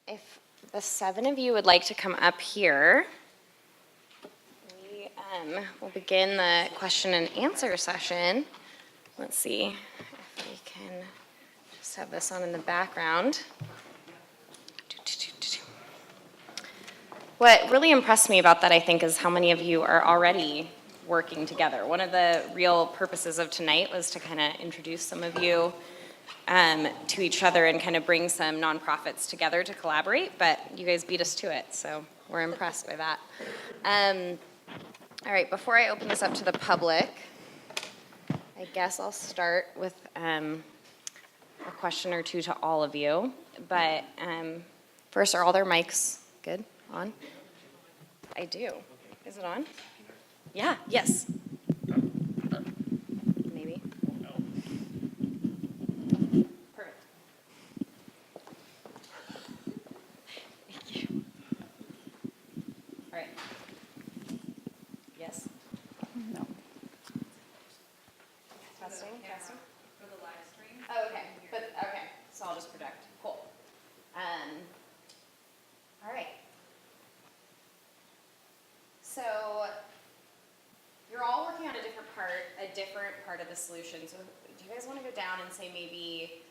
If the 7 of you would like to come up here, we will begin the question and answer session. Let's see if we can just have this on in the background. What really impressed me about that, I think, is how many of you are already working together. One of the real purposes of tonight was to kind of introduce some of you to each other and kind of bring some nonprofits together to collaborate, but you guys beat us to it, so we're impressed by that. All right, before I open this up to the public, I guess I'll start with a question or two to all of you, but first, are all their mics good? On? I do. Is it on? Yeah, yes. Maybe. Perfect. Thank you. All right. Yes? No. Testing? Testing? For the live stream. Oh, okay. But, okay. So I'll just project. Cool. All right. So you're all working on a different part of the solution. So do you guys want to go down and say maybe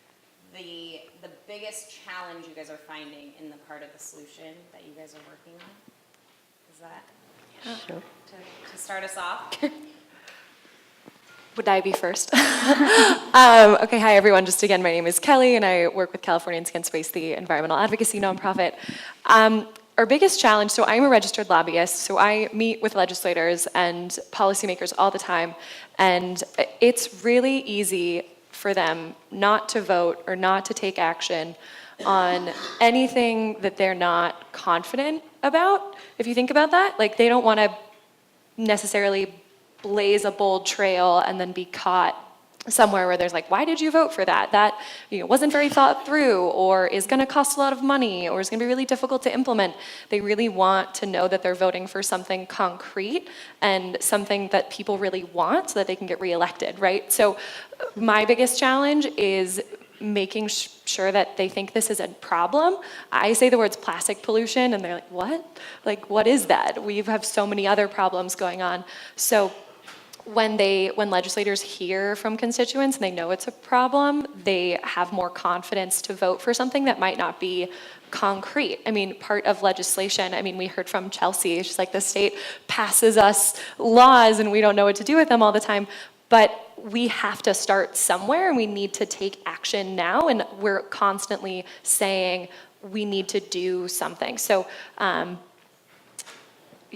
the biggest challenge you guys are finding in the part of the solution that you guys are working on? Is that Sure. to start us off? Would I be first? Okay, hi everyone. Just again, my name is Kelly and I work with Californians Against Waste, the environmental advocacy nonprofit. Our biggest challenge, so I'm a registered lobbyist, so I meet with legislators and policymakers all the time, and it's really easy for them not to vote or not to take action on anything that they're not confident about. If you think about that, like they don't want to necessarily blaze a bold trail and then be caught somewhere where there's like, why did you vote for that? That wasn't very thought through, or is going to cost a lot of money, or is going to be really difficult to implement. They really want to know that they're voting for something concrete and something that people really want so that they can get reelected, right? So my biggest challenge is making sure that they think this is a problem. I say the words plastic pollution and they're like, what? Like, what is that? We have so many other problems going on. So when legislators hear from constituents and they know it's a problem, they have more confidence to vote for something that might not be concrete. I mean, part of legislation, we heard from Chelsea, she's like, the state passes us laws and we don't know what to do with them all the time, but we have to start somewhere and we need to take action now, and we're constantly saying we need to do something. So I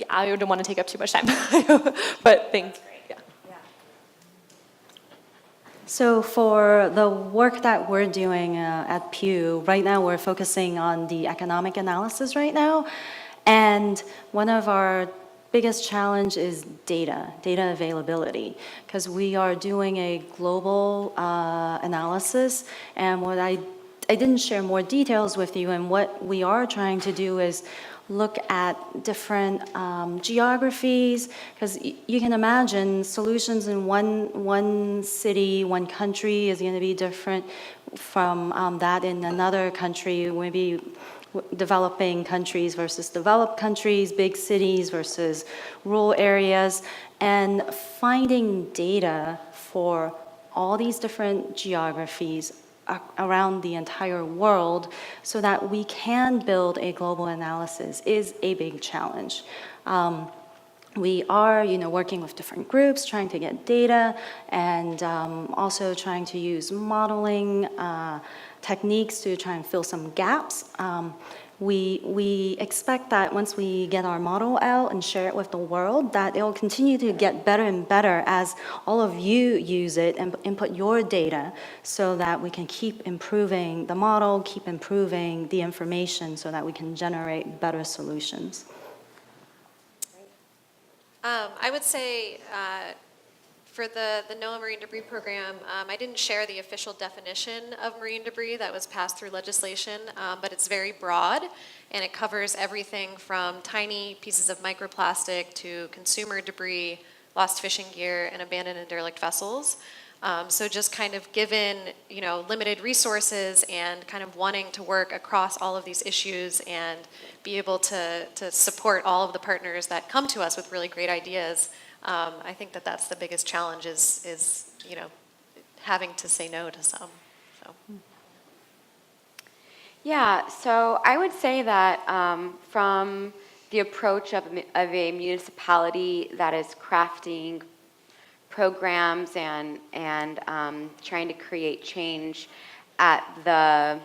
don't want to take up too much time, but thanks. So for the work that we're doing at Pew, right now we're focusing on the economic analysis right now. And one of our biggest challenge is data availability, because we are doing a global analysis. And what I didn't share more details with you, and what we are trying to do is look at different geographies, because you can imagine solutions in one city, one country is going to be different from that in another country, maybe developing countries versus developed countries, big cities versus rural areas, and finding data for all these different geographies around the entire world so that we can build a global analysis is a big challenge. We are, working with different groups, trying to get data, and also trying to use modeling techniques to try and fill some gaps. We expect that once we get our model out and share it with the world, that it will continue to get better and better as all of you use it and input your data, so that we can keep improving the model, keep improving the information so that we can generate better solutions. I would say for the NOAA Marine Debris Program, I didn't share the official definition of marine debris that was passed through legislation, but it's very broad, and it covers everything from tiny pieces of microplastic to consumer debris, lost fishing gear, and abandoned and derelict vessels. So just kind of given, limited resources and kind of wanting to work across all of these issues and be able to support all of the partners that come to us with really great ideas, I think that that's the biggest challenge is having to say no to some. So. Yeah, so I would say that from the approach of a municipality that is crafting programs and trying to create change at the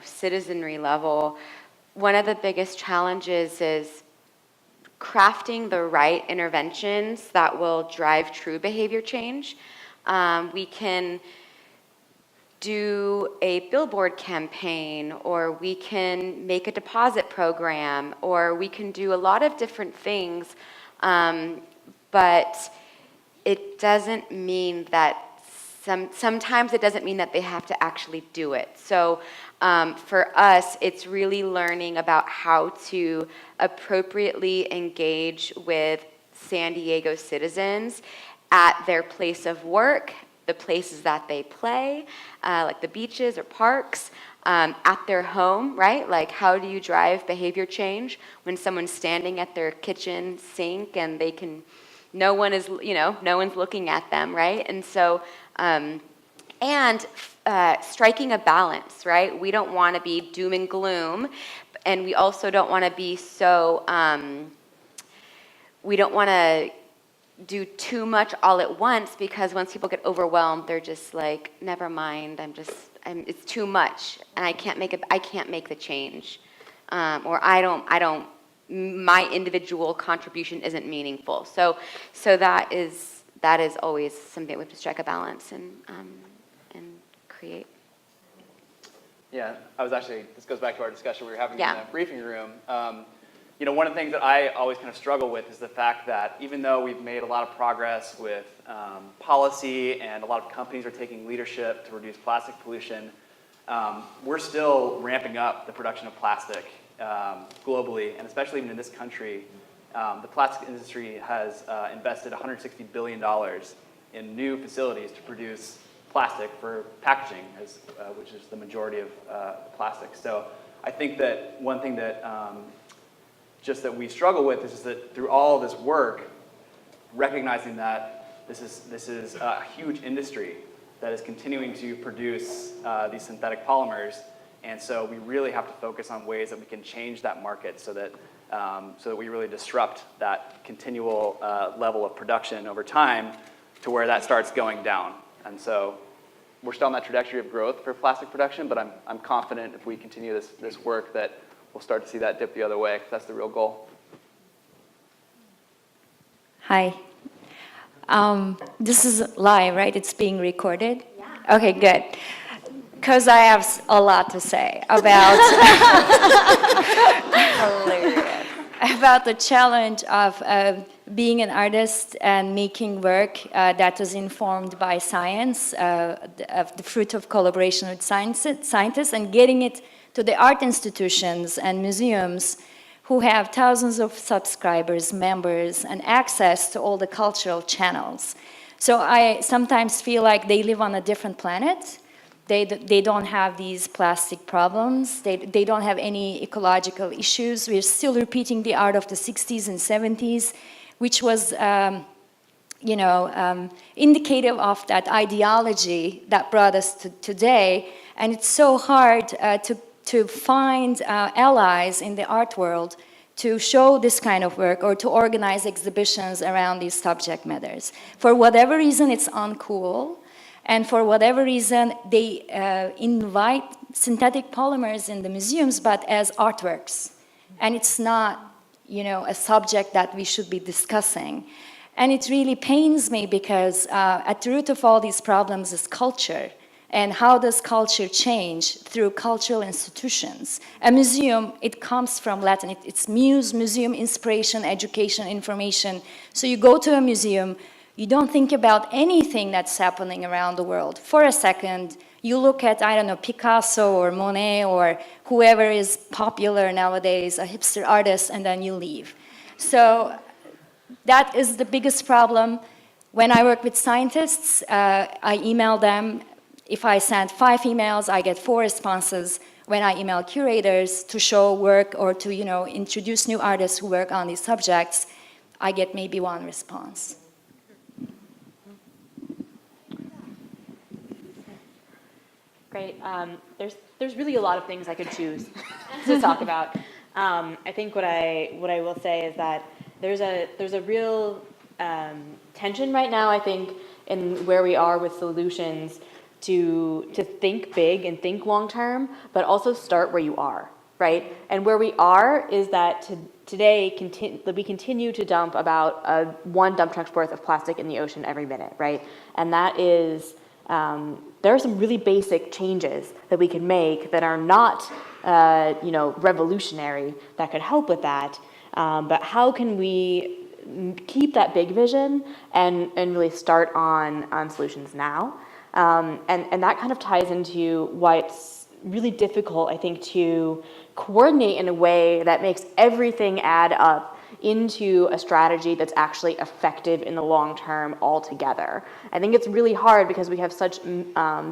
citizenry level, one of the biggest challenges is crafting the right interventions that will drive true behavior change. We can do a billboard campaign, or we can make a deposit program, or we can do a lot of different things, but it doesn't mean that sometimes it doesn't mean that they have to actually do it. So for us, it's really learning about how to appropriately engage with San Diego citizens at their place of work, the places that they play, like the beaches or parks, at their home, right? Like, how do you drive behavior change when someone's standing at their kitchen sink and they can, no one's looking at them, right? And so, striking a balance, right? We don't want to be doom and gloom, and we also don't want to be so, we don't want to do too much all at once, because once people get overwhelmed, they're just like, never mind, it's too much, and I can't make the change, or my individual contribution isn't meaningful. So that is always something we have to strike a balance and create. Yeah, this goes back to our discussion we were having Yeah. in the briefing room. One of the things that I always kind of struggle with is the fact that even though we've made a lot of progress with policy and a lot of companies are taking leadership to reduce plastic pollution, we're still ramping up the production of plastic globally, and especially even in this country. The plastic industry has invested $160 billion in new facilities to produce plastic for packaging, which is the majority of plastic. So I think that one thing that that we struggle with is that through all this work, recognizing that this is a huge industry that is continuing to produce these synthetic polymers, and so we really have to focus on ways that we can change that market so that we really disrupt that continual level of production over time to where that starts going down. And so we're still on that trajectory of growth for plastic production, but I'm confident if we continue this work that we'll start to see that dip the other way. That's the real goal. Hi. This is live, right? It's being recorded? Yeah. Okay, good. Because I have a lot to say about about the challenge of being an artist and making work that is informed by science, of the fruit of collaboration with scientists, and getting it to the art institutions and museums who have thousands of subscribers, members, and access to all the cultural channels. So I sometimes feel like they live on a different planet. They don't have these plastic problems. They don't have any ecological issues. We're still repeating the art of the 60s and 70s, which was indicative of that ideology that brought us to today. And it's so hard to find allies in the art world to show this kind of work or to organize exhibitions around these subject matters. For whatever reason, it's uncool. And for whatever reason, they invite synthetic polymers in the museums, but as artworks. And it's not, a subject that we should be discussing. And it really pains me because at the root of all these problems is culture. And how does culture change? Through cultural institutions. A museum, it comes from Latin. It's museum, inspiration, education, information. So you go to a museum, you don't think about anything that's happening around the world. For a second, you look at, Picasso or Monet or whoever is popular nowadays, a hipster artist, and then you leave. So that is the biggest problem. When I work with scientists, I email them. If I send 5 emails, I get 4 responses. When I email curators to show work or to, introduce new artists who work on these subjects, I get maybe 1 response. Great. There's really a lot of things I could choose to talk about. I think what I will say is that there's a real tension right now, I think, in where we are with solutions to think big and think long term, but also start where you are, right? And where we are is that today we continue to dump about 1 dump truck's worth of plastic in the ocean every minute, right? And that is there are some really basic changes that we can make that are not, revolutionary that could help with that. But how can we keep that big vision and really start on solutions now? And that kind of ties into why it's really difficult, I think, to coordinate in a way that makes everything add up into a strategy that's actually effective in the long term altogether. I think it's really hard because we have such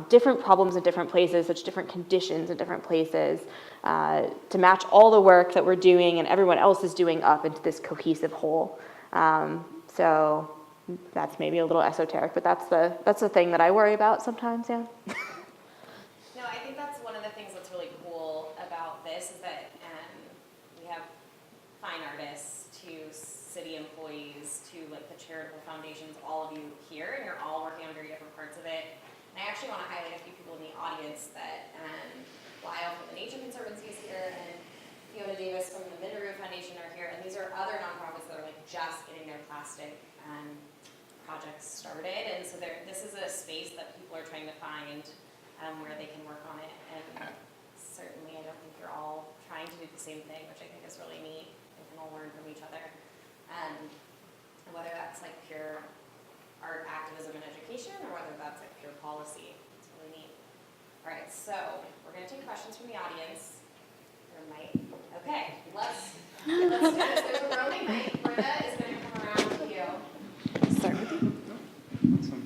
different problems in different places, such different conditions in different places, to match all the work that we're doing and everyone else is doing up into this cohesive whole. So that's maybe a little esoteric, but that's the thing that I worry about sometimes, yeah. No, I think that's one of the things that's really cool about this is that we have fine artists to city employees to like the charitable foundations, all of you here, and you're all working on very different parts of it. And I actually want to highlight a few people in the audience that Lyle from the Nature Conservancy is here, and Fiona Davis from the Minderoo Foundation are here, and these are other nonprofits that are like just getting their plastic projects started, and so this is a space that people are trying to find where they can work on it, and certainly I don't think you're all trying to do the same thing, which I think is really neat. We can all learn from each other, and whether that's like pure art activism and education, or whether that's like pure policy, it's really neat. All right, so we're going to take questions from the audience. Okay, let's do this. There's a roaming mic. Britta is going to come around to you. Start with you. Awesome.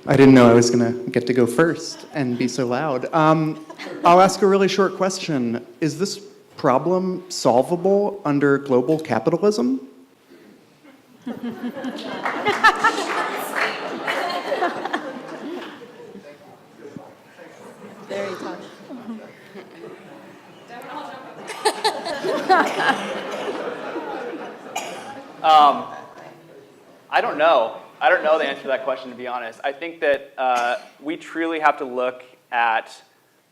I didn't know I was going to get to go first and be so loud. I'll ask a really short question. Is this problem solvable under global capitalism? Very tough. I don't know. I don't know the answer to that question, to be honest. I think that we truly have to look at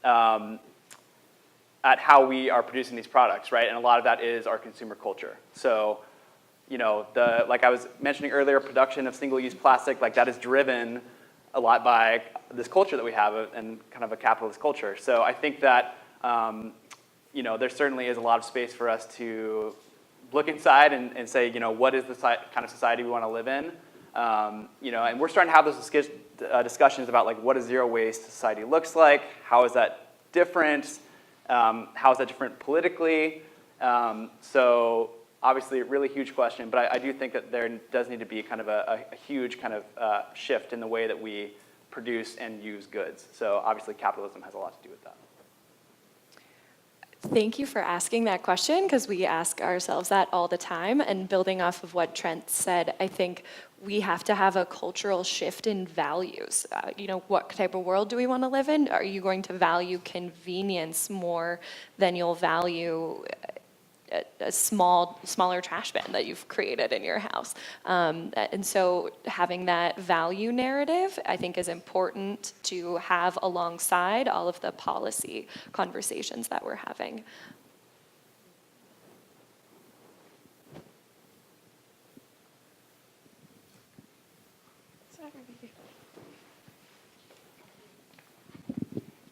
how we are producing these products, right? And a lot of that is our consumer culture. So, like I was mentioning earlier, production of single-use plastic, like that is driven a lot by this culture that we have and kind of a capitalist culture. So I think that, there certainly is a lot of space for us to look inside and say, what is the kind of society we want to live in? And we're starting to have those discussions about like what a zero waste society looks like. How is that different? How is that different politically? So obviously a really huge question, but I do think that there does need to be kind of a huge kind of shift in the way that we produce and use goods. So obviously capitalism has a lot to do with that. Thank you for asking that question, because we ask ourselves that all the time. And building off of what Trent said, I think we have to have a cultural shift in values. What type of world do we want to live in? Are you going to value convenience more than you'll value a smaller trash bin that you've created in your house? And so having that value narrative, I think, is important to have alongside all of the policy conversations that we're having.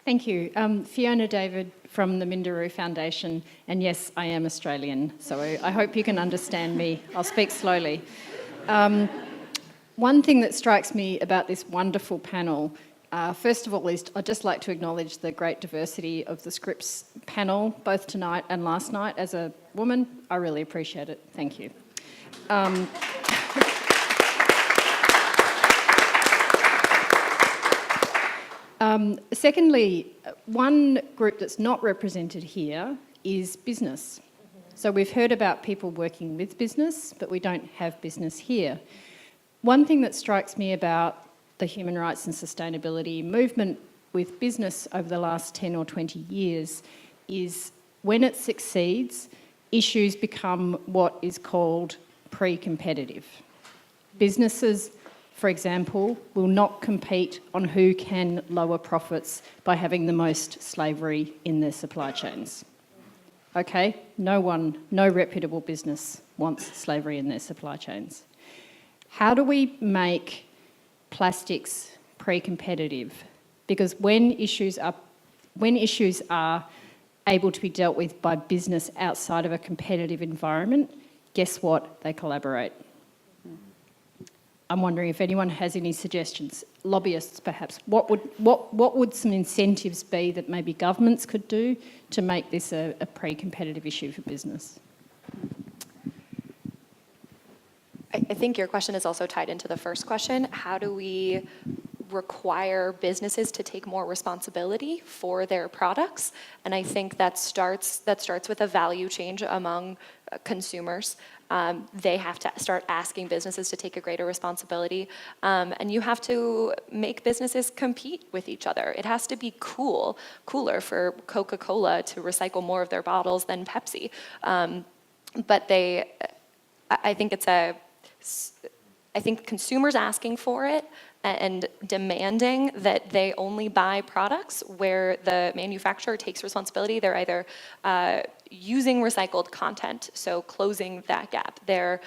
Thank you. Fiona David from the Minderoo Foundation, and yes, I am Australian, so I hope you can understand me. I'll speak slowly. One thing that strikes me about this wonderful panel, first of all, is I'd just like to acknowledge the great diversity of the Scripps panel, both tonight and last night. As a woman, I really appreciate it. Thank you. Secondly, one group that's not represented here is business. So we've heard about people working with business, but we don't have business here. One thing that strikes me about the human rights and sustainability movement with business over the last 10 or 20 years is when it succeeds, issues become what is called pre-competitive. Businesses, for example, will not compete on who can lower profits by having the most slavery in their supply chains. Okay, no reputable business wants slavery in their supply chains. How do we make plastics pre-competitive? Because when issues are able to be dealt with by business outside of a competitive environment, guess what? They collaborate. I'm wondering if anyone has any suggestions. Lobbyists, perhaps. What would some incentives be that maybe governments could do to make this a pre-competitive issue for business? I think your question is also tied into the first question. How do we require businesses to take more responsibility for their products? And I think that starts with a value change among consumers. They have to start asking businesses to take a greater responsibility. And you have to make businesses compete with each other. It has to be cooler for Coca-Cola to recycle more of their bottles than Pepsi. But I think consumers asking for it and demanding that they only buy products where the manufacturer takes responsibility. They're either using recycled content, so closing that gap. They're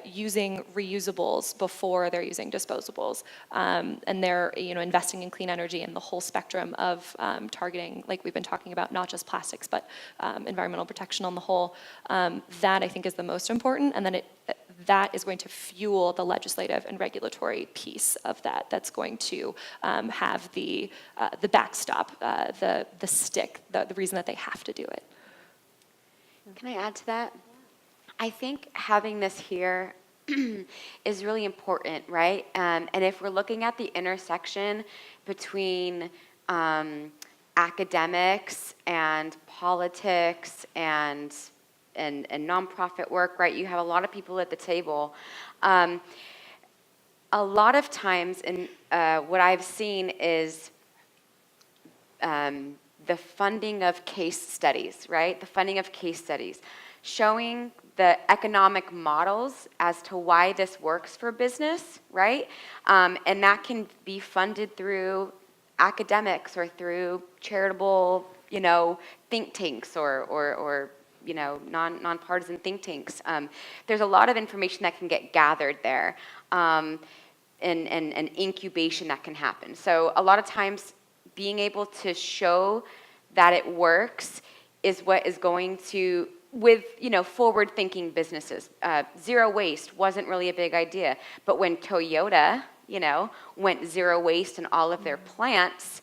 using reusables before they're using disposables. And they're investing in clean energy and the whole spectrum of targeting, like we've been talking about, not just plastics, but environmental protection on the whole. That I think is the most important. And then that is going to fuel the legislative and regulatory piece of that. That's going to have the backstop, the stick, the reason that they have to do it. Can I add to that? I think having this here is really important, right? And if we're looking at the intersection between academics and politics and nonprofit work, right? You have a lot of people at the table. A lot of times, what I've seen is the funding of case studies, right? The funding of case studies, showing the economic models as to why this works for business, right? And that can be funded through academics or through charitable, think tanks or nonpartisan think tanks. There's a lot of information that can get gathered there, and incubation that can happen. So a lot of times, being able to show that it works is what is going to, with forward-thinking businesses. Zero waste wasn't really a big idea, but when Toyota, went zero waste in all of their plants,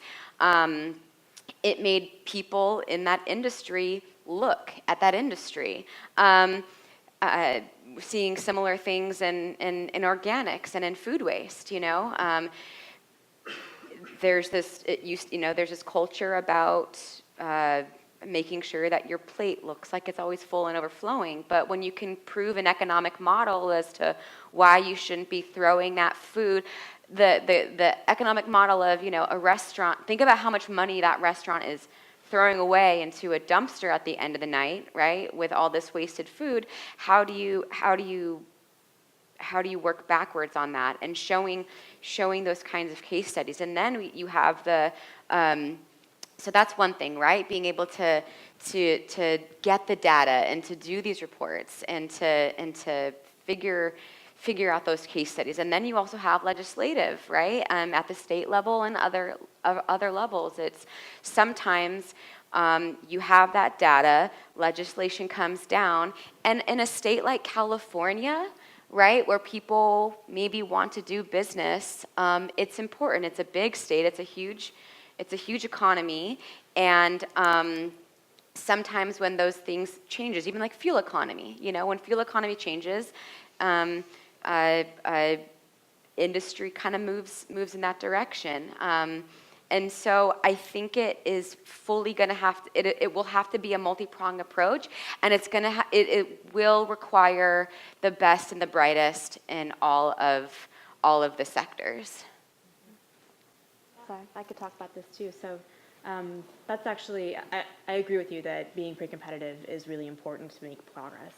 it made people in that industry look at that industry. Seeing similar things in organics and in food waste, there's this culture about making sure that your plate looks like it's always full and overflowing. But when you can prove an economic model as to why you shouldn't be throwing that food, the economic model of a restaurant, think about how much money that restaurant is throwing away into a dumpster at the end of the night, right? With all this wasted food, how do you work backwards on that and showing those kinds of case studies? And then you have so that's one thing, right? Being able to get the data and to do these reports and to figure out those case studies. And then you also have legislative, right? At the state level and other levels. It's sometimes you have that data, legislation comes down, and in a state like California, right, where people maybe want to do business, it's important. It's a big state. It's a huge economy, and sometimes when those things changes, even like fuel economy, when fuel economy changes, industry kind of moves in that direction. And so I think it is fully going to have to, it will have to be a multi-pronged approach, and it's going to it will require the best and the brightest in all of the sectors. Sorry, I could talk about this too. So that's actually, I agree with you that being pre-competitive is really important to make progress.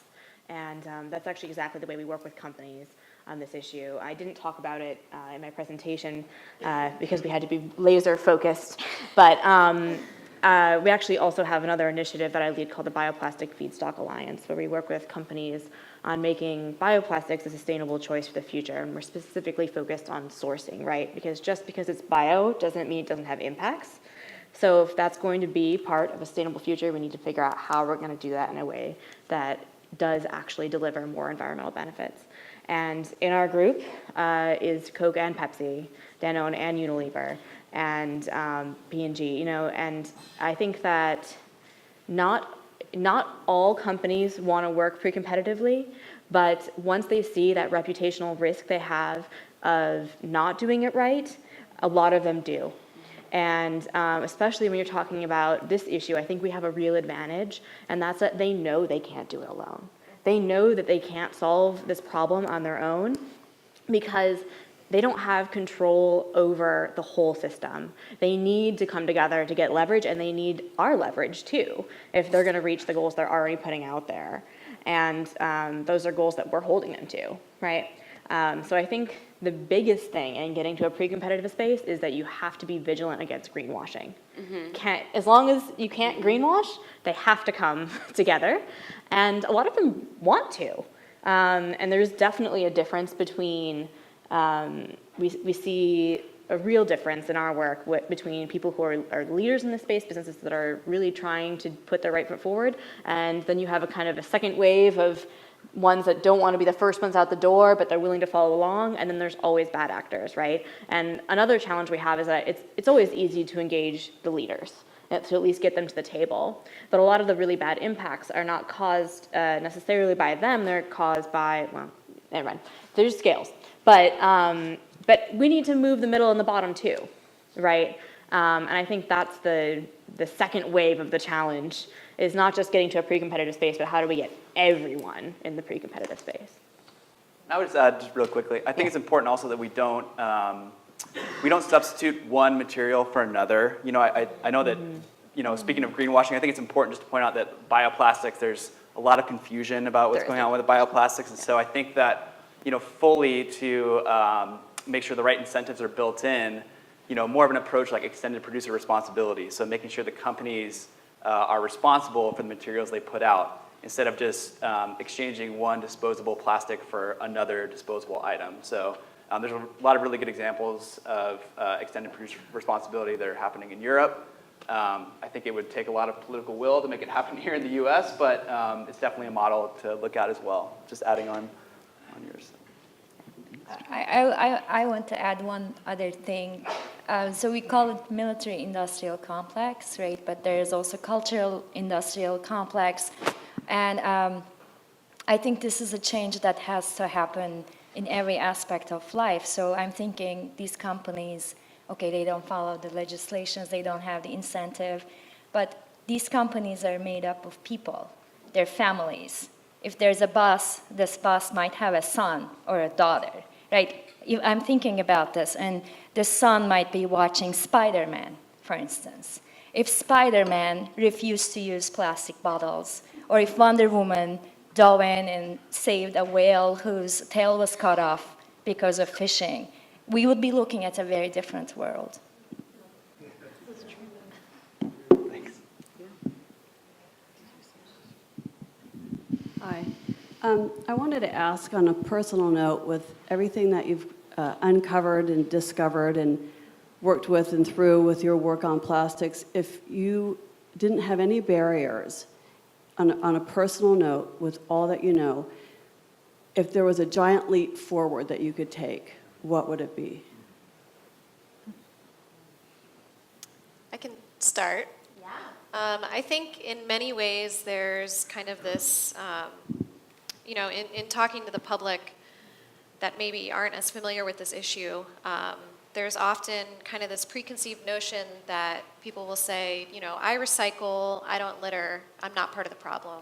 And that's actually exactly the way we work with companies on this issue. I didn't talk about it in my presentation because we had to be laser focused, but we actually also have another initiative that I lead called the Bioplastic Feedstock Alliance, where we work with companies on making bioplastics a sustainable choice for the future, and we're specifically focused on sourcing, right? Because just because it's bio doesn't mean it doesn't have impacts. So if that's going to be part of a sustainable future, we need to figure out how we're going to do that in a way that does actually deliver more environmental benefits. And in our group is Coke and Pepsi, Danone and Unilever, and P&G, and I think that not all companies want to work pre-competitively, but once they see that reputational risk they have of not doing it right, a lot of them do. And especially when you're talking about this issue, I think we have a real advantage, and that's that they know they can't do it alone. They know that they can't solve this problem on their own because they don't have control over the whole system. They need to come together to get leverage, and they need our leverage too if they're going to reach the goals they're already putting out there. And those are goals that we're holding them to, right? So I think the biggest thing in getting to a pre-competitive space is that you have to be vigilant against greenwashing. As long as you can't greenwash, they have to come together. And a lot of them want to. And there's definitely a difference between, we see a real difference in our work between people who are leaders in the space, businesses that are really trying to put their right foot forward, and then you have a kind of a second wave of ones that don't want to be the first ones out the door, but they're willing to follow along, and then there's always bad actors, right? And another challenge we have is that it's always easy to engage the leaders, to at least get them to the table. But a lot of the really bad impacts are not caused necessarily by them, they're caused by, well, never mind, there's scales. But we need to move the middle and the bottom too, right? And I think that's the second wave of the challenge, is not just getting to a pre-competitive space, but how do we get everyone in the pre-competitive space? I would just add, just real quickly, I think it's important also that we don't substitute one material for another. I know that, speaking of greenwashing, I think it's important just to point out that bioplastics, there's a lot of confusion about what's going on with the bioplastics, and so I think that, fully to make sure the right incentives are built in, more of an approach like extended producer responsibility, so making sure the companies are responsible for the materials they put out, instead of just exchanging one disposable plastic for another disposable item. So there's a lot of really good examples of extended producer responsibility that are happening in Europe. I think it would take a lot of political will to make it happen here in the US, but it's definitely a model to look at as well. Just adding on yours. I want to add one other thing. So we call it military-industrial complex, right? But there's also cultural-industrial complex. And I think this is a change that has to happen in every aspect of life. So I'm thinking these companies, okay, they don't follow the legislations, they don't have the incentive, but these companies are made up of people, they're families. If there's a boss, this boss might have a son or a daughter, right? I'm thinking about this, and the son might be watching Spider-Man, for instance. If Spider-Man refused to use plastic bottles, or if Wonder Woman dove in and saved a whale whose tail was cut off because of fishing, we would be looking at a very different world. Thanks. Hi. I wanted to ask on a personal note, with everything that you've uncovered and discovered and worked with and through with your work on plastics, if you didn't have any barriers, on a personal note, with all that you know, if there was a giant leap forward that you could take, what would it be? I can start. Yeah. I think in many ways there's kind of this, in talking to the public that maybe aren't as familiar with this issue, there's often kind of this preconceived notion that people will say, I recycle, I don't litter, I'm not part of the problem,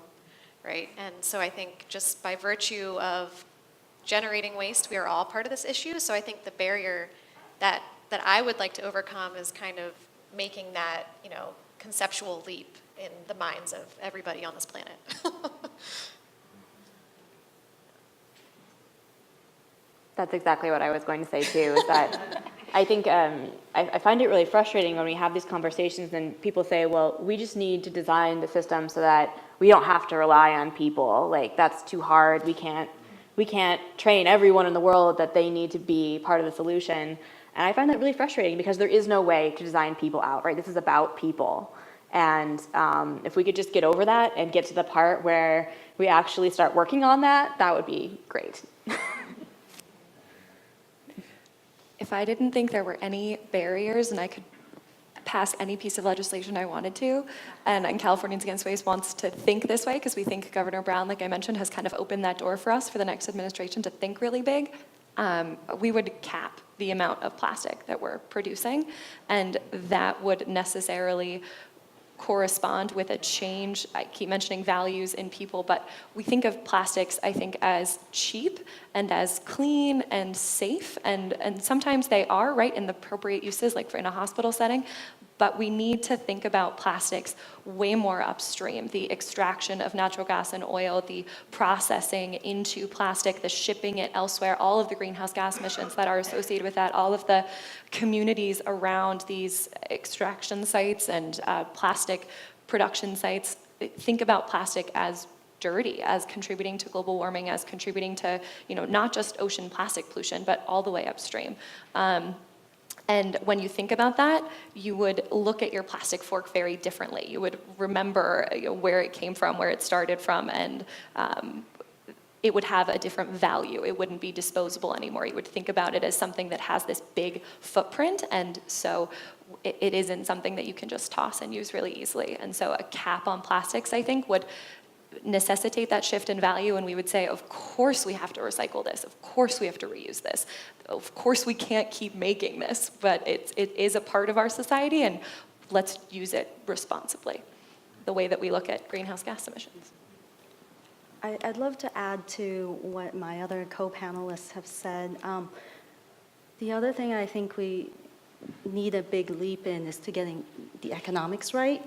right? And so I think just by virtue of generating waste, we are all part of this issue. So I think the barrier that I would like to overcome is kind of making that, conceptual leap in the minds of everybody on this planet. That's exactly what I was going to say too, is that I think I find it really frustrating when we have these conversations and people say, well, we just need to design the system so that we don't have to rely on people. Like, that's too hard. We can't train everyone in the world that they need to be part of the solution. And I find that really frustrating because there is no way to design people out, right? This is about people. And if we could just get over that and get to the part where we actually start working on that, that would be great. If I didn't think there were any barriers and I could pass any piece of legislation I wanted to, and Californians Against Waste wants to think this way because we think Governor Brown, like I mentioned, has kind of opened that door for us for the next administration to think really big, we would cap the amount of plastic that we're producing, and that would necessarily correspond with a change. I keep mentioning values in people, but we think of plastics, I think, as cheap and as clean and safe, and sometimes they are, right, in the appropriate uses, like in a hospital setting, but we need to think about plastics way more upstream. The extraction of natural gas and oil, the processing into plastic, the shipping it elsewhere, all of the greenhouse gas emissions that are associated with that, all of the communities around these extraction sites and plastic production sites. Think about plastic as dirty, as contributing to global warming, as contributing to, not just ocean plastic pollution, but all the way upstream. And when you think about that, you would look at your plastic fork very differently. You would remember where it came from, where it started from, and it would have a different value. It wouldn't be disposable anymore. You would think about it as something that has this big footprint, and so it isn't something that you can just toss and use really easily. And so a cap on plastics, I think, would necessitate that shift in value, and we would say, of course we have to recycle this, of course we have to reuse this, of course we can't keep making this, but it is a part of our society, and let's use it responsibly, the way that we look at greenhouse gas emissions. I'd love to add to what my other co-panelists have said. The other thing I think we need a big leap in is to getting the economics right.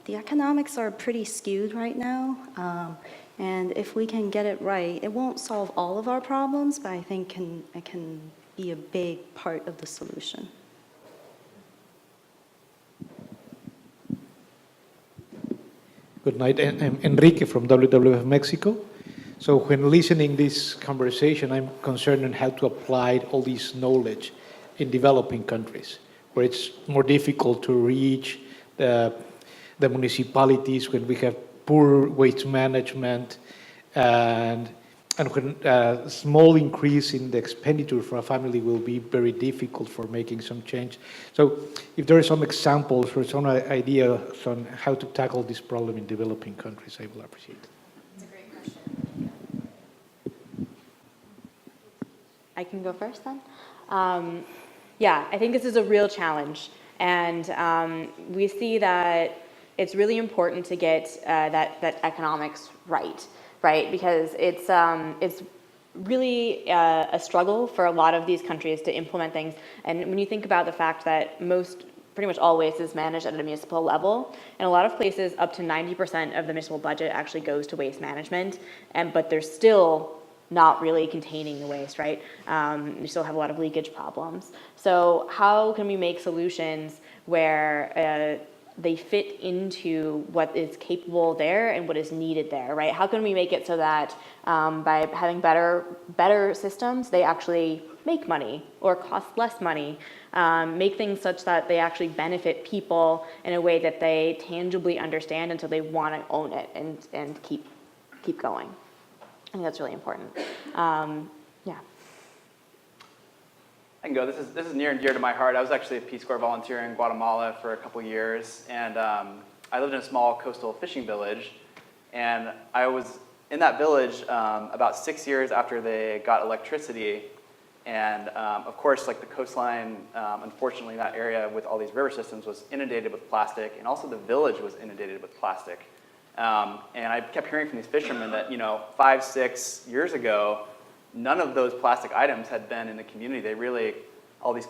The economics are pretty skewed right now, and if we can get it right, it won't solve all of our problems, but I think it can be a big part of the solution. Good night. I'm Enrique from WWF Mexico. So when listening this conversation, I'm concerned on how to apply all this knowledge in developing countries, where it's more difficult to reach the municipalities when we have poor waste management, and when a small increase in the expenditure for a family will be very difficult for making some change. So if there are some examples or some ideas on how to tackle this problem in developing countries, I will appreciate it. That's a great question. I can go first then? Yeah, I think this is a real challenge, and we see that it's really important to get that economics right, because it's really a struggle for a lot of these countries to implement things. And when you think about the fact that pretty much all waste is managed at a municipal level, in a lot of places up to 90% of the municipal budget actually goes to waste management, but there's still not really containing the waste, right? We still have a lot of leakage problems. So how can we make solutions where they fit into what is capable there and what is needed there, right? How can we make it so that by having better systems, they actually make money or cost less money, make things such that they actually benefit people in a way that they tangibly understand until they want to own it and keep going. I think that's really important. Yeah. I can go. This is near and dear to my heart. I was actually a Peace Corps volunteer in Guatemala for a couple years, and I lived in a small coastal fishing village, and I was in that village about 6 years after they got electricity, And of course, like the coastline, unfortunately, that area with all these river systems was inundated with plastic, and also the village was inundated with plastic. And I kept hearing from these fishermen that, 5, 6 years ago, none of those plastic items had been in the community. They really, all these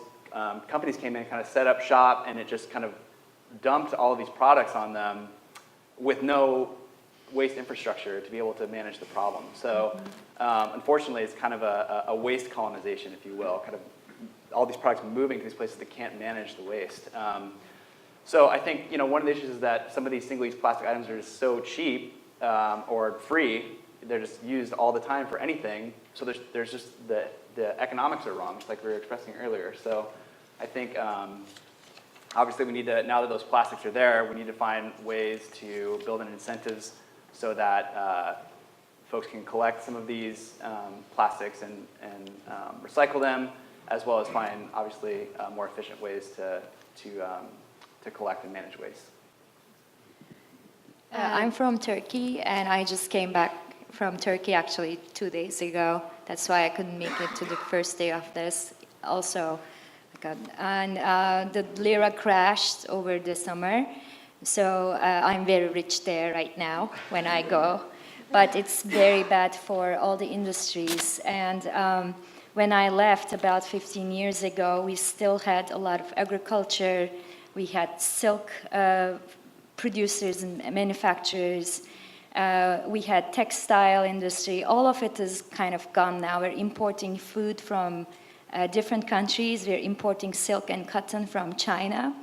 companies came in and kind of set up shop, and it just kind of dumped all of these products on them with no waste infrastructure to be able to manage the problem. So unfortunately, it's kind of a waste colonization, if you will, kind of all these products moving to these places that can't manage the waste. So I think one of the issues is that some of these single-use plastic items are just so cheap or free, they're just used all the time for anything. So there's just the economics are wrong, just like we were expressing earlier. So I think obviously we need to, now that those plastics are there, we need to find ways to build in incentives so that folks can collect some of these plastics and recycle them, as well as find obviously more efficient ways to collect and manage waste. I'm from Turkey, and I just came back from Turkey actually 2 days ago. That's why I couldn't make it to the first day of this. Also, and the lira crashed over the summer, so I'm very rich there right now when I go. But it's very bad for all the industries. And when I left about 15 years ago, we still had a lot of agriculture. We had silk producers and manufacturers. We had textile industry. All of it is kind of gone now. We're importing food from different countries. We're importing silk and cotton from China.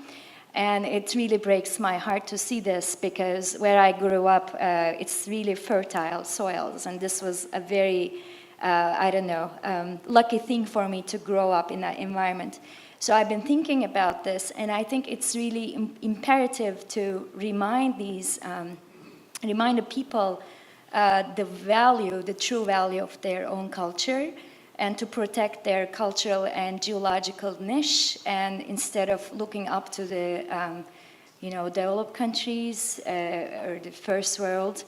And it really breaks my heart to see this, because where I grew up, it's really fertile soils. And this was a very, lucky thing for me to grow up in that environment. So I've been thinking about this, and I think it's really imperative to remind the people the true value of their own culture, and to protect their cultural and geological niche, and instead of looking up to the developed countries or the first world,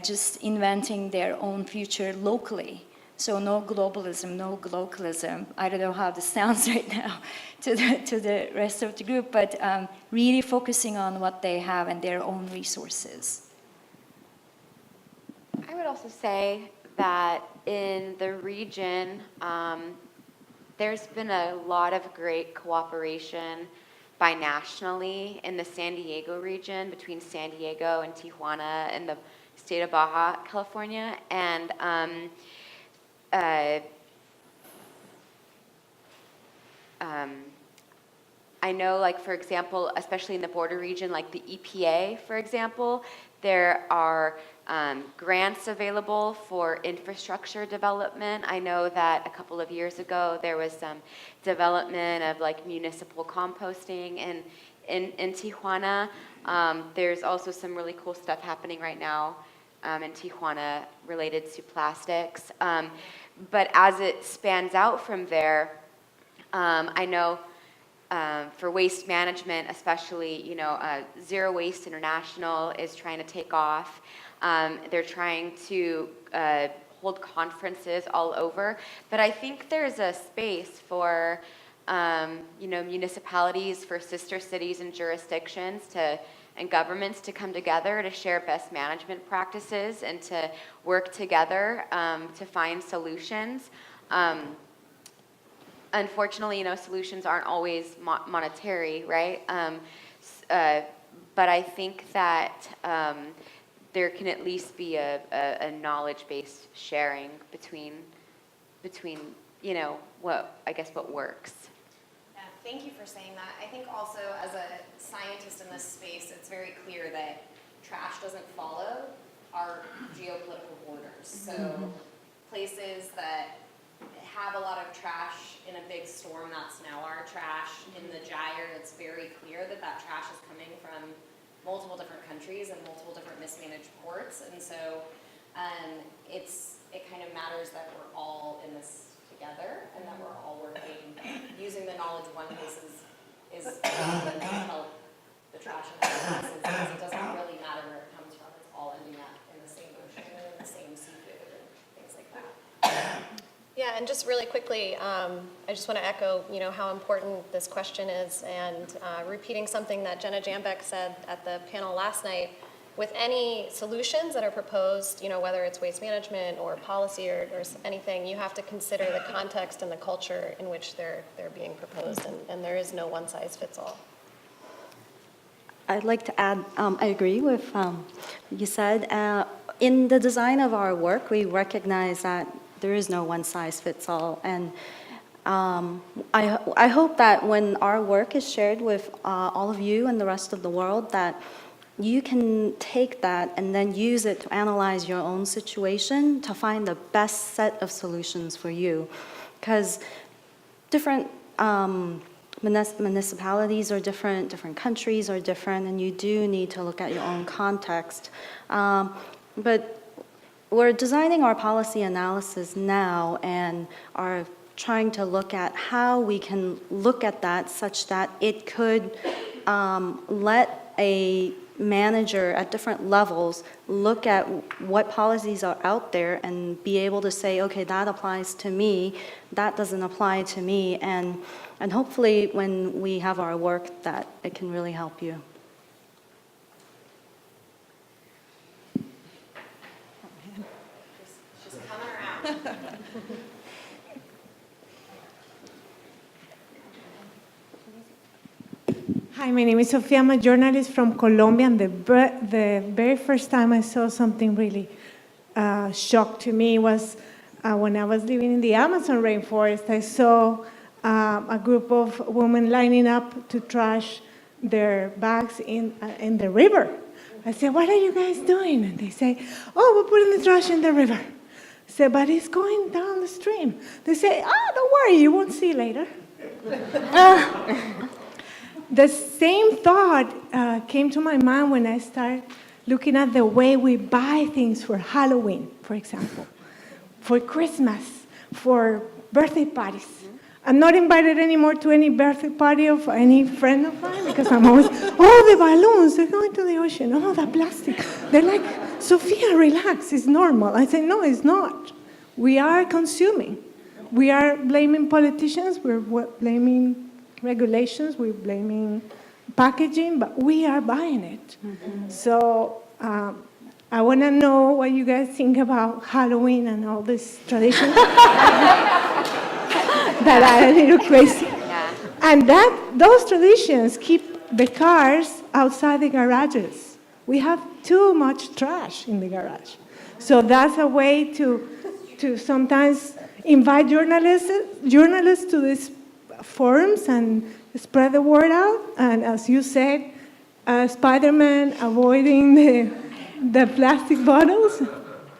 just inventing their own future locally. So no globalism, no localism. I don't know how this sounds right now to the rest of the group, but really focusing on what they have and their own resources. I would also say that in the region, there's been a lot of great cooperation binationally in the San Diego region, between San Diego and Tijuana in the state of Baja California. And I know, like, for example, especially in the border region, like the EPA, for example, there are grants available for infrastructure development. I know that a couple of years ago there was some development of like municipal composting in Tijuana. There's also some really cool stuff happening right now in Tijuana related to plastics. But as it spans out from there, I know for waste management, especially, Zero Waste International is trying to take off. They're trying to hold conferences all over. But I think there's a space for, municipalities, for sister cities and jurisdictions and governments to come together to share best management practices and to work together to find solutions. Unfortunately, solutions aren't always monetary, right? But I think that there can at least be a knowledge-based sharing between what works. Yeah, thank you for saying that. I think also as a scientist in this space, it's very clear that trash doesn't follow our geopolitical borders. So places that have a lot of trash in a big storm, that's now our trash. In the gyre, it's very clear that trash is coming from multiple different countries and multiple different mismanaged ports. And so it kind of matters that we're all in this together and that we're all working. Using the knowledge one place is going to help the trash in other places, because it doesn't really matter where it comes from. It's all ending up in the same ocean and in the same seafood and things like that. Yeah, and and just really quickly, I just want to echo, how important this question is, and repeating something that Jenna Jambeck said at the panel last night. With any solutions that are proposed, whether it's waste management or policy or anything, you have to consider the context and the culture in which they're being proposed, and there is no one size fits all. I'd like to add, I agree with what you said. In the design of our work, we recognize that there is no one size fits all. And I hope that when our work is shared with all of you and the rest of the world, that you can take that and then use it to analyze your own situation to find the best set of solutions for you. Because different municipalities are different, different countries are different, and you do need to look at your own context. But we're designing our policy analysis now and are trying to look at how we can look at that such that it could let a manager at different levels look at what policies are out there and be able to say, okay, that applies to me, that doesn't apply to me, and hopefully when we have our work that it can really help you. Just coming around. Hi, my name is Sofia. I'm a journalist from Colombia, and the very first time I saw something really shocked to me was when I was living in the Amazon rainforest. I saw a group of women lining up to trash their bags in the river. I said, "What are you guys doing?" And they say, "Oh, we're putting the trash in the river." I said, "But it's going down the stream." They say, "Don't worry, you won't see later." The same thought came to my mind when I started looking at the way we buy things for Halloween, for example, for Christmas, for birthday parties. I'm not invited anymore to any birthday party of any friend of mine because I'm always, the balloons, they're going to the ocean. The plastic. They're like, "Sophia, relax, it's normal." I say, no, it's not. We are consuming. We are blaming politicians, we're blaming regulations, we're blaming packaging, but we are buying it. Mm-hmm. So I want to know what you guys think about Halloween and all this tradition that are a little crazy. Yeah. And those traditions keep the cars outside the garages. We have too much trash in the garage. So that's a way to sometimes invite journalists to these forums and spread the word out. And as you said, Spider-Man avoiding the plastic bottles,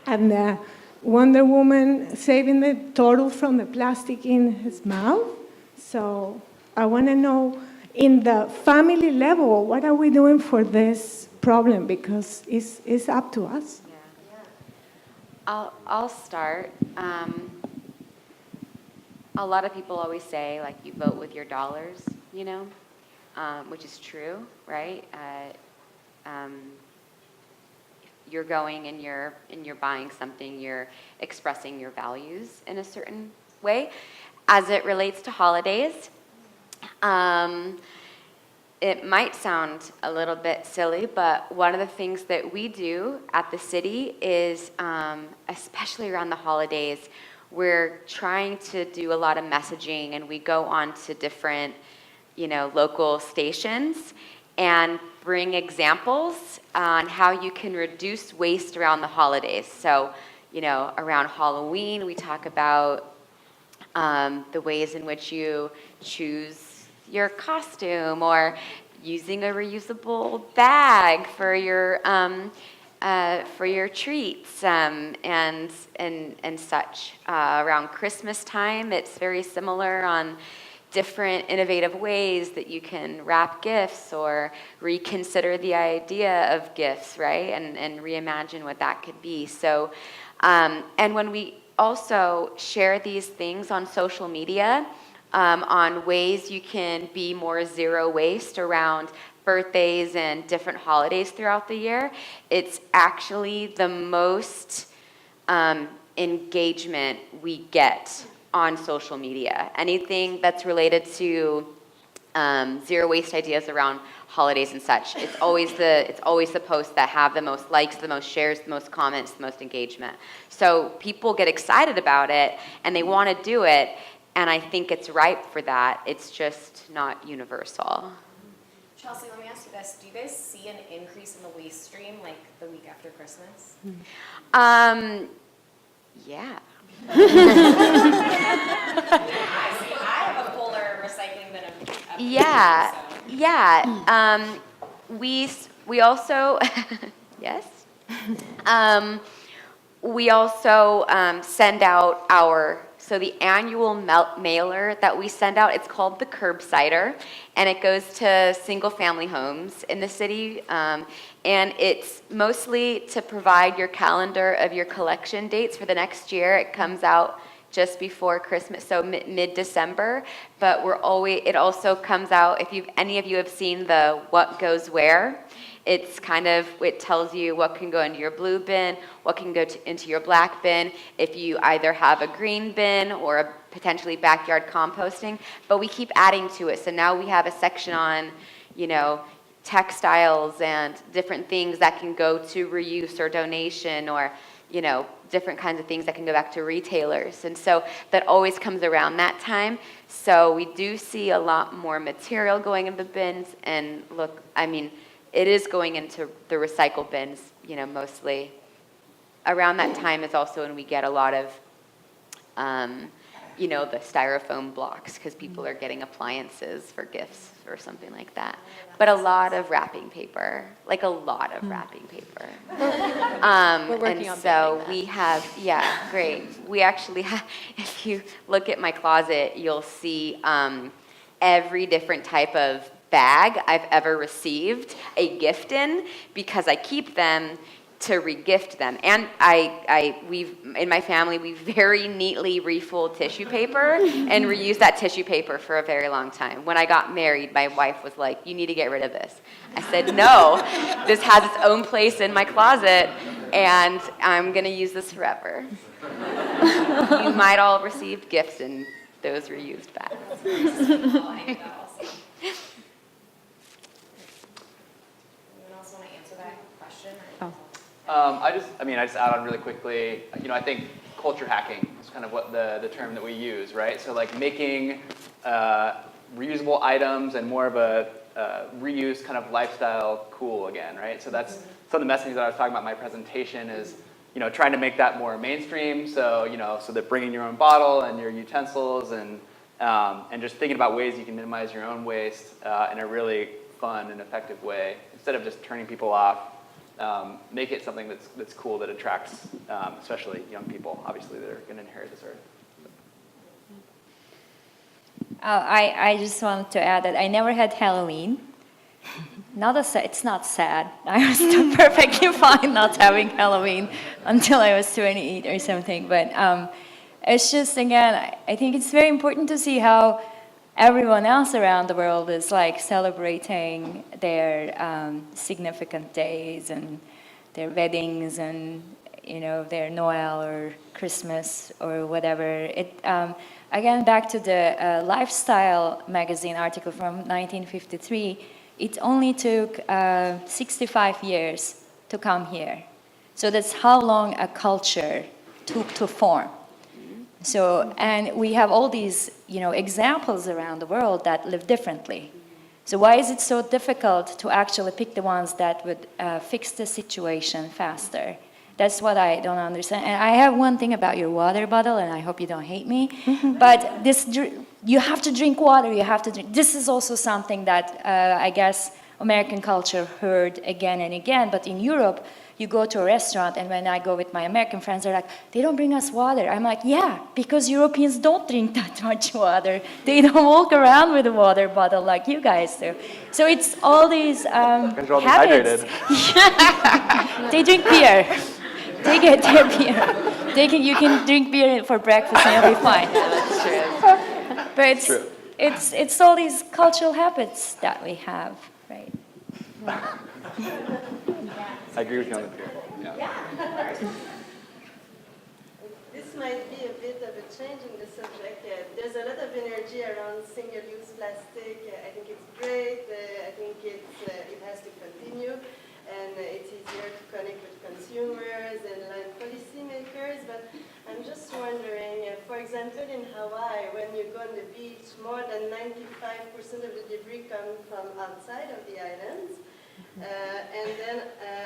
and Wonder Woman saving the turtle from the plastic in his mouth. So I want to know, in the family level, what are we doing for this problem? Because it's up to us. Yeah. I'll start. A lot of people always say, like, you vote with your dollars, which is true, right? You're going and you're buying something, you're expressing your values in a certain way. As it relates to holidays, it might sound a little bit silly, but one of the things that we do at the city is, especially around the holidays, we're trying to do a lot of messaging, and we go on to different, local stations and bring examples on how you can reduce waste around the holidays. So, around Halloween, we talk about the ways in which you choose your costume, or using a reusable bag for your treats and such. Around Christmas time, it's very similar on different innovative ways that you can wrap gifts or reconsider the idea of gifts, right? And reimagine what that could be. So, and when we also share these things on social media, on ways you can be more zero waste around birthdays and different holidays throughout the year, it's actually the most engagement we get on social media. Anything that's related to zero waste ideas around holidays and such. It's always the posts that have the most likes, the most shares, the most comments, the most engagement. So people get excited about it and they want to do it, and I think it's ripe for that. It's just not universal. Chelsea, let me ask you this. Do you guys see an increase in the waste stream like the week after Christmas? Yeah. I have a fuller recycling bin of Yeah, so. yeah. We also, yes. We also send out so the annual mailer that we send out, it's called the Curbsider, and it goes to single-family homes in the city, and it's mostly to provide your calendar of your collection dates for the next year. It comes out just before Christmas, so mid-December, but it also comes out, if any of you have seen the What Goes Where, it tells you what can go into your blue bin, what can go into your black bin, if you either have a green bin or a potentially backyard composting, but we keep adding to it. So now we have a section on, textiles and different things that can go to reuse or donation, or, different kinds of things that can go back to retailers. And so that always comes around that time. So we do see a lot more material going in the bins, and it is going into the recycle bins, mostly. Around that time is also when we get a lot of, the styrofoam blocks, because people are getting appliances for gifts or something like that. But a lot of wrapping paper, wrapping paper. We're working on so building that. we have, yeah, great. We actually have, if you look at my closet, you'll see every different type of bag I've ever received a gift in, because I keep them to re-gift them. And in my family, we very neatly refold tissue paper and reuse that tissue paper for a very long time. When I got married, my wife was like, "You need to get rid of this." I said, "No, this has its own place in my closet, and I'm gonna use this forever." You might all receive gifts in those reused bags. Anyone else want to answer that question? I just add on really quickly. I think culture hacking is kind of what the term that we use, right? So like making reusable items and more of a reuse kind of lifestyle cool again, right? So that's some of the messages that I was talking about in my presentation is, trying to make that more mainstream. So so that bringing your own bottle and your utensils and just thinking about ways you can minimize your own waste in a really fun and effective way, instead of just turning people off. Make it something that's cool, that attracts especially young people, obviously, that are going to inherit this earth. I just wanted to add that I never had Halloween. It's not sad. I was still perfectly fine not having Halloween until I was 28 or something. But it's just, again, I think it's very important to see how everyone else around the world is like celebrating their significant days and their weddings and their Noel or Christmas or whatever. Again, back to the Lifestyle magazine article from 1953, it only took 65 years to come here. So that's how long a culture took to form. So, and we have all these, examples around the world that live differently. So why is it so difficult to actually pick the ones that would fix the situation faster? That's what I don't understand. And I have one thing about your water bottle, and I hope you don't hate me, but you have to drink water, you have to drink. This is also something that I guess American culture heard again and again, but in Europe, you go to a restaurant, and when I go with my American friends, they're like, "They don't bring us water." I'm like, "Yeah, because Europeans don't drink that much water. They don't walk around with a water bottle like you guys do." So it's all these habits. They drink beer. They get their beer. You can drink beer for breakfast and you'll be fine. That's true. But it's all these cultural habits that we have, right? I agree with you on the beer. Yeah. This this might be a bit of a change in the subject. There's a lot of energy around single-use plastic. I think it's great. I think it has to continue. And it's easier to connect with consumers and like policymakers. But I'm just wondering, for example, in Hawaii, when you go on the beach, more than 95% of the debris comes from outside of the islands. And then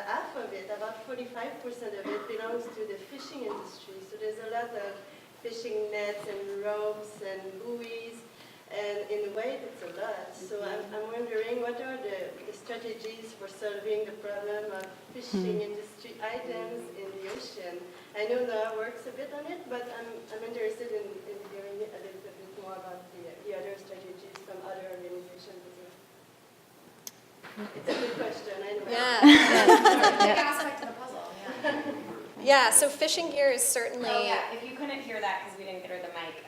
half of it, about 45% of it, belongs to the fishing industry. So there's a lot of fishing nets and ropes and buoys, and in a way, it's a lot. So I'm wondering, what are the strategies for solving the problem of fishing industry items in the ocean? I know Noah works a bit on it, but I'm interested in hearing a little bit more about the other strategies from other organizations as well. It's a good question, I know. Yeah. Big aspect of the puzzle, yeah. Yeah, so fishing gear is certainly... Oh, yeah, if you couldn't hear that because we didn't get her the mic,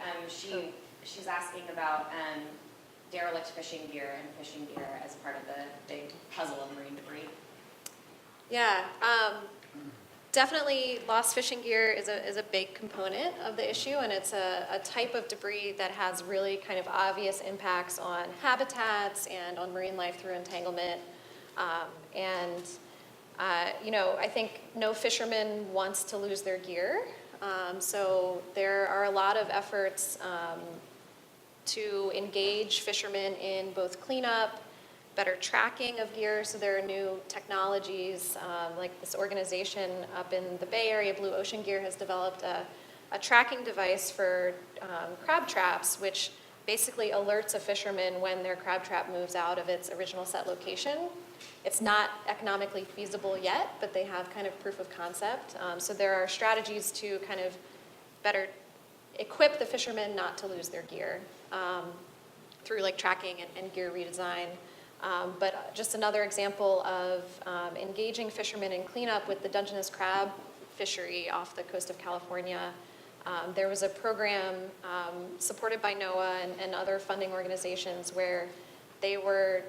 she's asking about derelict fishing gear and fishing gear as part of the big puzzle of marine debris. Yeah, definitely lost fishing gear is a big component of the issue, and it's a type of debris that has really kind of obvious impacts on habitats and on marine life through entanglement. I think no fisherman wants to lose their gear. So there are a lot of efforts to engage fishermen in both cleanup, better tracking of gear. So there are new technologies, like this organization up in the Bay Area, Blue Ocean Gear, has developed a tracking device for crab traps, which basically alerts a fisherman when their crab trap moves out of its original set location. It's not economically feasible yet, but they have kind of proof of concept. So there are strategies to kind of better equip the fishermen not to lose their gear through like tracking and gear redesign. But just another example of engaging fishermen in cleanup with the Dungeness crab fishery off the coast of California. There was a program supported by NOAA and other funding organizations where they were,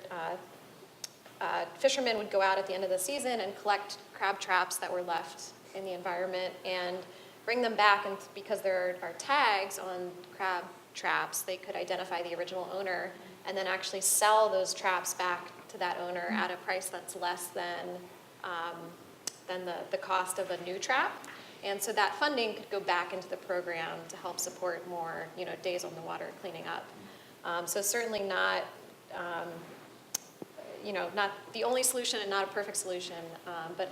fishermen would go out at the end of the season and collect crab traps that were left in the environment and bring them back, and because there are tags on crab traps, they could identify the original owner and then actually sell those traps back to that owner at a price that's less than the cost of a new trap. And so that funding could go back into the program to help support more, days on the water cleaning up. So certainly not, not the only solution and not a perfect solution, but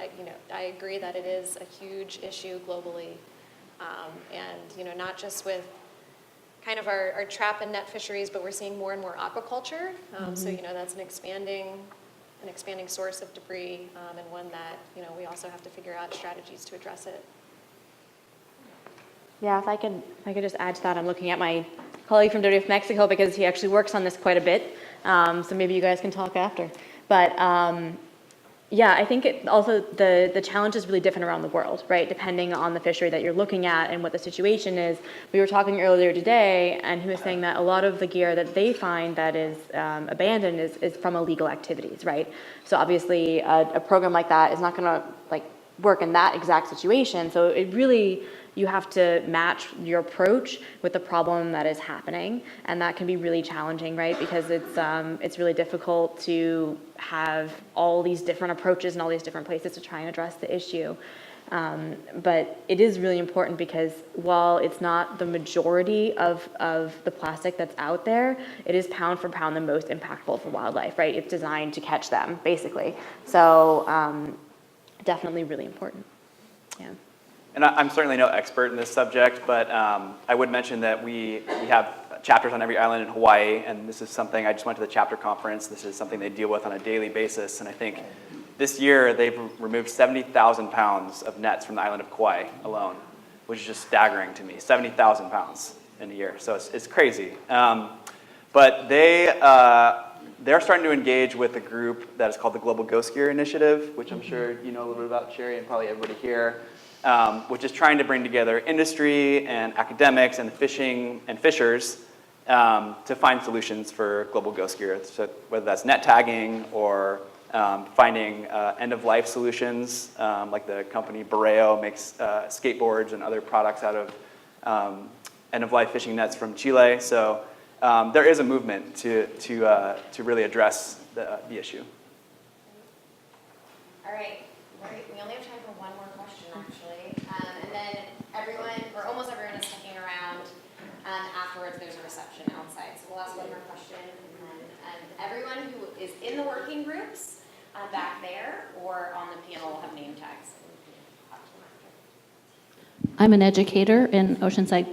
I agree that it is a huge issue globally, and not just with kind of our trap and net fisheries, but we're seeing more and more aquaculture. So that's an expanding source of debris, and one that we also have to figure out strategies to address it. Yeah, if I could just add to that, I'm looking at my colleague from WWF Mexico because he actually works on this quite a bit. So maybe you guys can talk after. But yeah, I think also the challenge is really different around the world, right? Depending on the fishery that you're looking at and what the situation is. We were talking earlier today, and he was saying that a lot of the gear that they find that is abandoned is from illegal activities, right? So obviously, a program like that is not going to work in that exact situation. So it really, you have to match your approach with the problem that is happening, and that can be really challenging, right? Because it's really difficult to have all these different approaches in all these different places to try and address the issue. But it is really important because while it's not the majority of the plastic that's out there, it is pound for pound the most impactful for wildlife, right? It's designed to catch them, basically. So definitely really important. Yeah. And I'm certainly no expert in this subject, but I would mention that we have chapters on every island in Hawaii, and this is something, I just went to the chapter conference, this is something they deal with on a daily basis, and I think this year they've removed 70,000 pounds of nets from the island of Kauai alone, which is just staggering to me, 70,000 pounds in a year, so it's crazy. But they're starting to engage with a group that is called the Global Ghost Gear Initiative, which I'm sure you know a little bit about, Sherry, and probably everybody here. Which is trying to bring together industry and academics and fishing and fishers to find solutions for global ghost gear. So whether that's net tagging or finding end-of-life solutions, like the company Boreo makes skateboards and other products out of end-of-life fishing nets from Chile. So there is a movement to really address the issue. All right, we only have time for one more question, actually. And then everyone, or almost everyone, is sticking around. Afterwards, there's a reception outside. So we'll ask one more question. And then everyone who is in the working groups back there or on the panel will have name tags. I'm an educator in Oceanside.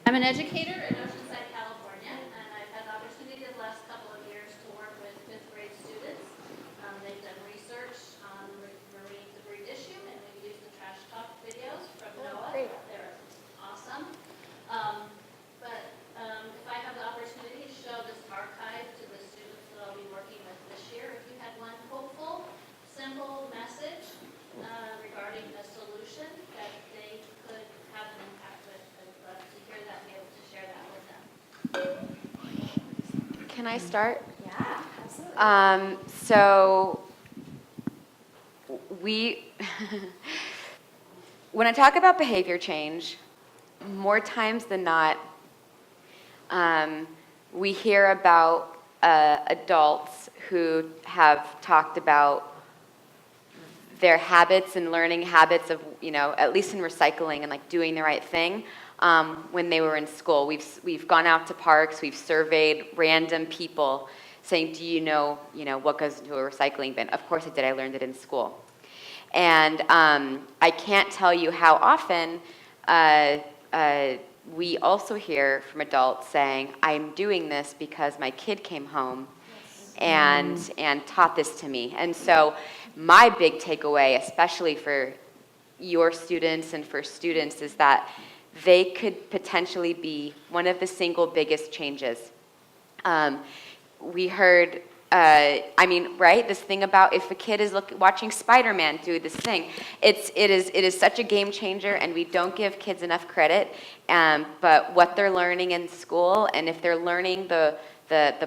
I'm an educator in Oceanside, California, and I've had the opportunity the last couple of years to work with fifth grade students. They've done research on marine debris issue, and we've used the trash talk videos from NOAA. They're awesome. If I have the opportunity to show this archive to the students that I'll be working with this year, if you had one hopeful, simple message regarding a solution that they could have an impact with, I'd love to hear that, be able to share that with them. Can I start? Yeah, absolutely. So when I talk about behavior change, more times than not, we hear about adults who have talked about their habits and learning habits of, at least in recycling and like doing the right thing when they were in school. We've gone out to parks, we've surveyed random people saying, do you know what goes into a recycling bin? Of course I did, I learned it in school. And I can't tell you how often we also hear from adults saying, I'm doing this because my kid came home and taught this to me. And so my big takeaway, especially for your students and for students, is that they could potentially be one of the single biggest changes. We heard, right? This thing about if a kid is watching Spider-Man do this thing, it is such a game changer, and we don't give kids enough credit. But what they're learning in school, and if they're learning the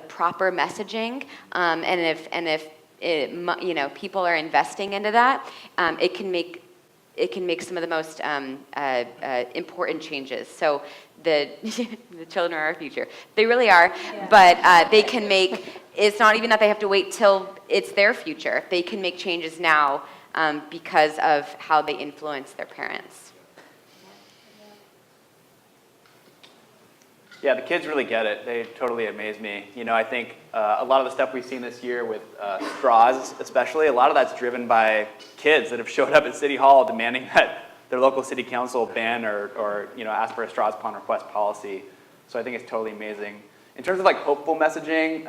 proper messaging, and if people are investing into that, it can make some of the most important changes. So the children are our future. They really are, yeah. But they can make, it's not even that they have to wait till it's their future. They can make changes now because of how they influence their parents. Yeah, the kids really get it. They totally amaze me. I think a lot of the stuff we've seen this year with straws especially, a lot of that's driven by kids that have showed up at City Hall demanding that their local city council ban or ask for a straws upon request policy. So I think it's totally amazing. In terms of like hopeful messaging,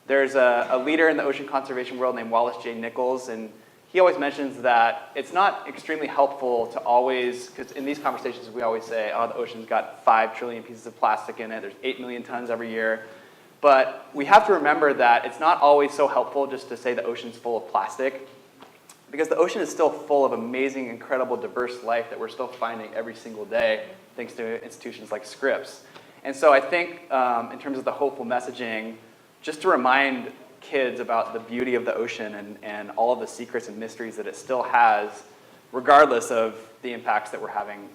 there's a leader in the ocean conservation world named Wallace J. Nichols, and he always mentions that it's not extremely helpful to always, because in these conversations we always say, oh, the ocean's got 5 trillion pieces of plastic in it, there's 8 million tons every year. But we have to remember that it's not always so helpful just to say the ocean's full of plastic, because the ocean is still full of amazing, incredible, diverse life that we're still finding every single day, thanks to institutions like Scripps. And so I think in terms of the hopeful messaging, just to remind kids about the beauty of the ocean and all of the secrets and mysteries that it still has, regardless of the impacts that we're having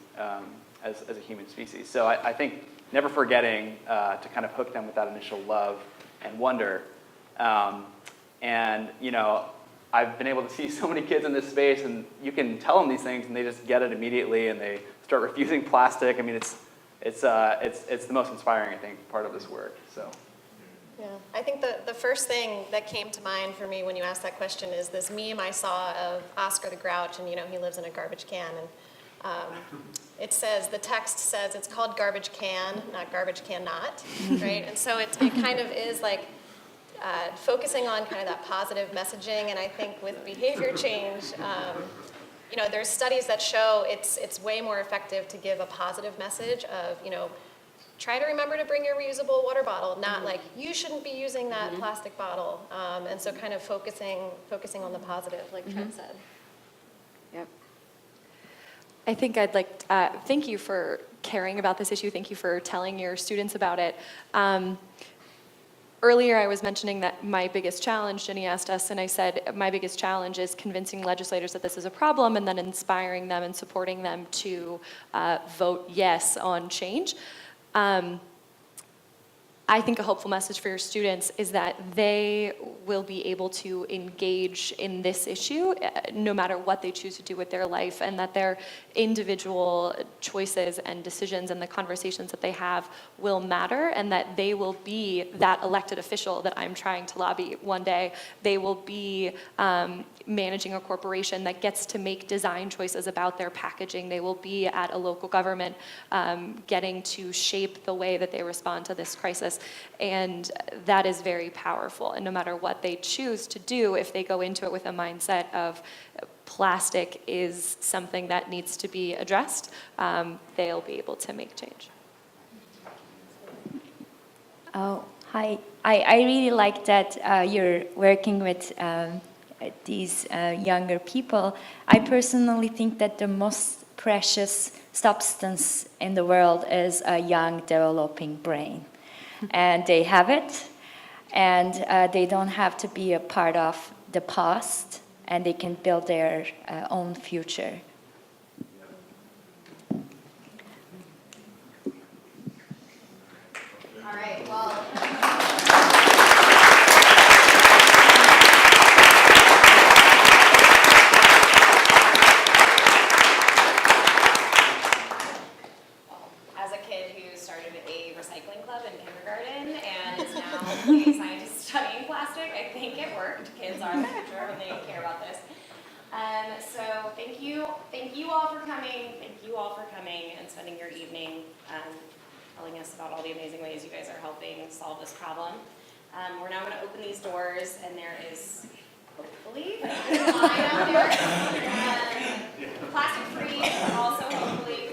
as a human species. So I think never forgetting to kind of hook them with that initial love and wonder. I've been able to see so many kids in this space, and you can tell them these things and they just get it immediately and they start refusing plastic. I mean, it's the most inspiring, I think, part of this work. So. Yeah, I think the first thing that came to mind for me when you asked that question is this meme I saw of Oscar the Grouch, and he lives in a garbage can, and it says, the text says it's called garbage can, not garbage cannot, right? And so it kind of is like focusing on kind of that positive messaging, and I think with behavior change, there's studies that show it's way more effective to give a positive message of, try to remember to bring your reusable water bottle, not like, you shouldn't be using that plastic bottle. And so kind of focusing on the positive, like Trent said. Yep. I think I'd like to thank you for caring about this issue. Thank you for telling your students about it. Earlier, I was mentioning that my biggest challenge, Jenny asked us, and I said my biggest challenge is convincing legislators that this is a problem and then inspiring them and supporting them to vote yes on change. I think a hopeful message for your students is that they will be able to engage in this issue no matter what they choose to do with their life, and that their individual choices and decisions and the conversations that they have will matter, and that they will be that elected official that I'm trying to lobby one day. They will be managing a corporation that gets to make design choices about their packaging. They will be at a local government getting to shape the way that they respond to this crisis. And that is very powerful. And no matter what they choose to do, if they go into it with a mindset of plastic is something that needs to be addressed, they'll be able to make change. Oh, hi. I really like that you're working with these younger people. I personally think that the most precious substance in the world is a young developing brain. And they have it, and they don't have to be a part of the past, and they can build their own future. All right, well. As a kid who started a recycling club in kindergarten and is now a scientist studying plastic, I think it worked. Kids are the future when they care about this. So thank you all for coming. Thank you all for coming and spending your evening telling us about all the amazing ways you guys are helping solve this problem. We're now going to open these doors, and there is hopefully a line out there. Plastic free, also hopefully